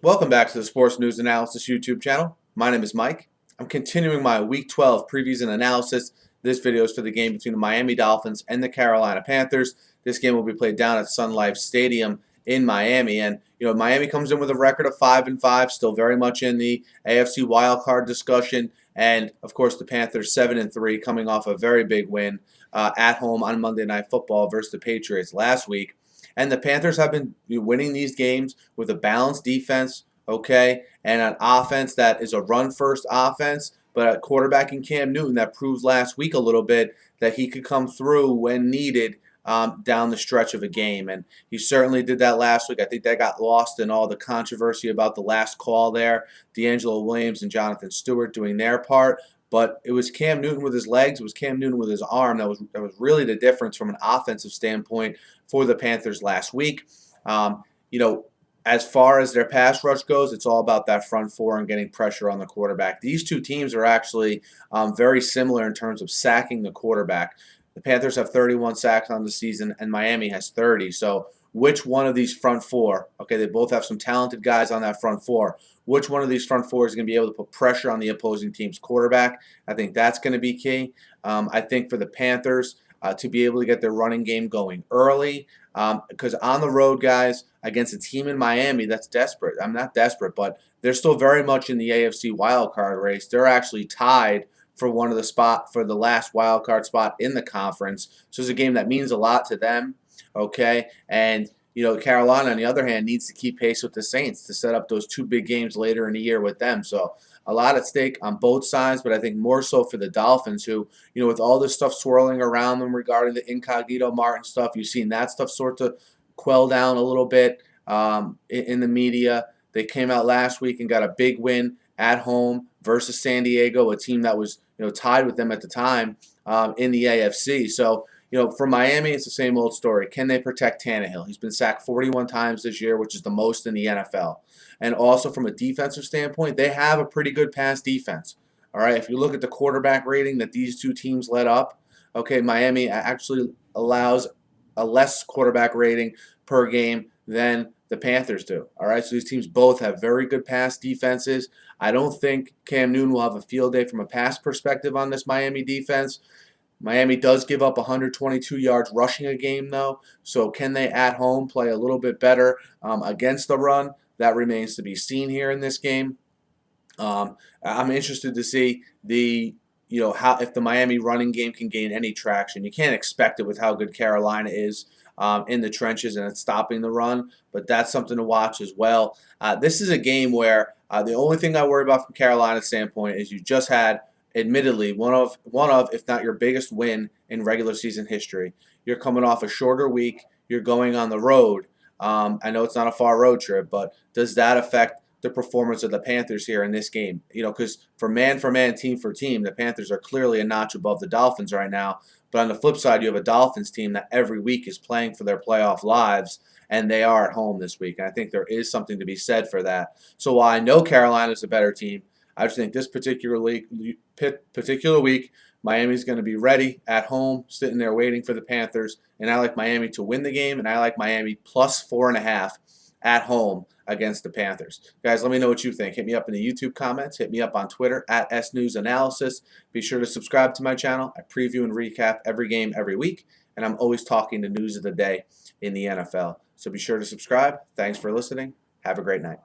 Welcome back to the Sports News Analysis YouTube channel. My name is Mike. I'm continuing my Week 12 previews and analysis. This video is for the game between the Miami Dolphins and the Carolina Panthers. This game will be played down at Sun Life Stadium in Miami. And, Miami comes in with a record of 5-5, still very much in the AFC wildcard discussion. And, of course, the Panthers 7-3, coming off a very big win at home on Monday Night Football versus the Patriots last week. And the Panthers have been winning these games with a balanced defense, okay, and an offense that is a run-first offense, but a quarterback in Cam Newton that proved last week a little bit that he could come through when needed down the stretch of a game. And he certainly did that last week. I think that got lost in all the controversy about the last call there. D'Angelo Williams and Jonathan Stewart doing their part. But it was Cam Newton with his legs, it was Cam Newton with his arm. That was really the difference from an offensive standpoint for the Panthers last week. As far as their pass rush goes, it's all about that front four and getting pressure on the quarterback. These two teams are actually very similar in terms of sacking the quarterback. The Panthers have 31 sacks on the season, and Miami has 30. So which one of these front four, okay, they both have some talented guys on that front four, which one of these front four is going to be able to put pressure on the opposing team's quarterback? I think that's going to be key. I think for the Panthers to be able to get their running game going early, because on the road, guys, against a team in Miami that's desperate. I'm not desperate, but they're still very much in the AFC wildcard race. They're actually tied for the last wildcard spot in the conference. So it's a game that means a lot to them. Okay, and Carolina, on the other hand, needs to keep pace with the Saints to set up those two big games later in the year with them. So a lot at stake on both sides, but I think more so for the Dolphins, who, with all this stuff swirling around them regarding the Incognito Martin stuff, you've seen that stuff sort of quell down a little bit in the media. They came out last week and got a big win at home versus San Diego, a team that was tied with them at the time in the AFC. So for Miami, it's the same old story. Can they protect Tannehill? He's been sacked 41 times this year, which is the most in the NFL. And also from a defensive standpoint, they have a pretty good pass defense. All right, if you look at the quarterback rating that these two teams let up, okay, Miami actually allows a less quarterback rating per game than the Panthers do. All right, so these teams both have very good pass defenses. I don't think Cam Newton will have a field day from a pass perspective on this Miami defense. Miami does give up 122 yards rushing a game, though. So can they at home play a little bit better against the run? That remains to be seen here in this game. I'm interested to see if the Miami running game can gain any traction. You can't expect it with how good Carolina is in the trenches and it's stopping the run, but that's something to watch as well. This is a game where the only thing I worry about from Carolina's standpoint is you just had, admittedly, one of, if not your biggest win in regular season history. You're coming off a shorter week. You're going on the road. I know it's not a far road trip, but does that affect the performance of the Panthers here in this game? Because for man, team for team, the Panthers are clearly a notch above the Dolphins right now. But on the flip side, you have a Dolphins team that every week is playing for their playoff lives, and they are at home this week. And I think there is something to be said for that. So while I know Carolina's a better team, I just think this particular week, Miami's going to be ready at home, sitting there waiting for the Panthers. And I like Miami to win the game, and I like Miami plus 4.5 at home against the Panthers. Guys, let me know what you think. Hit me up in the YouTube comments. Hit me up on Twitter at SNewsAnalysis. Be sure to subscribe to my channel. I preview and recap every game every week, and I'm always talking the news of the day in the NFL. So be sure to subscribe. Thanks for listening. Have a great night.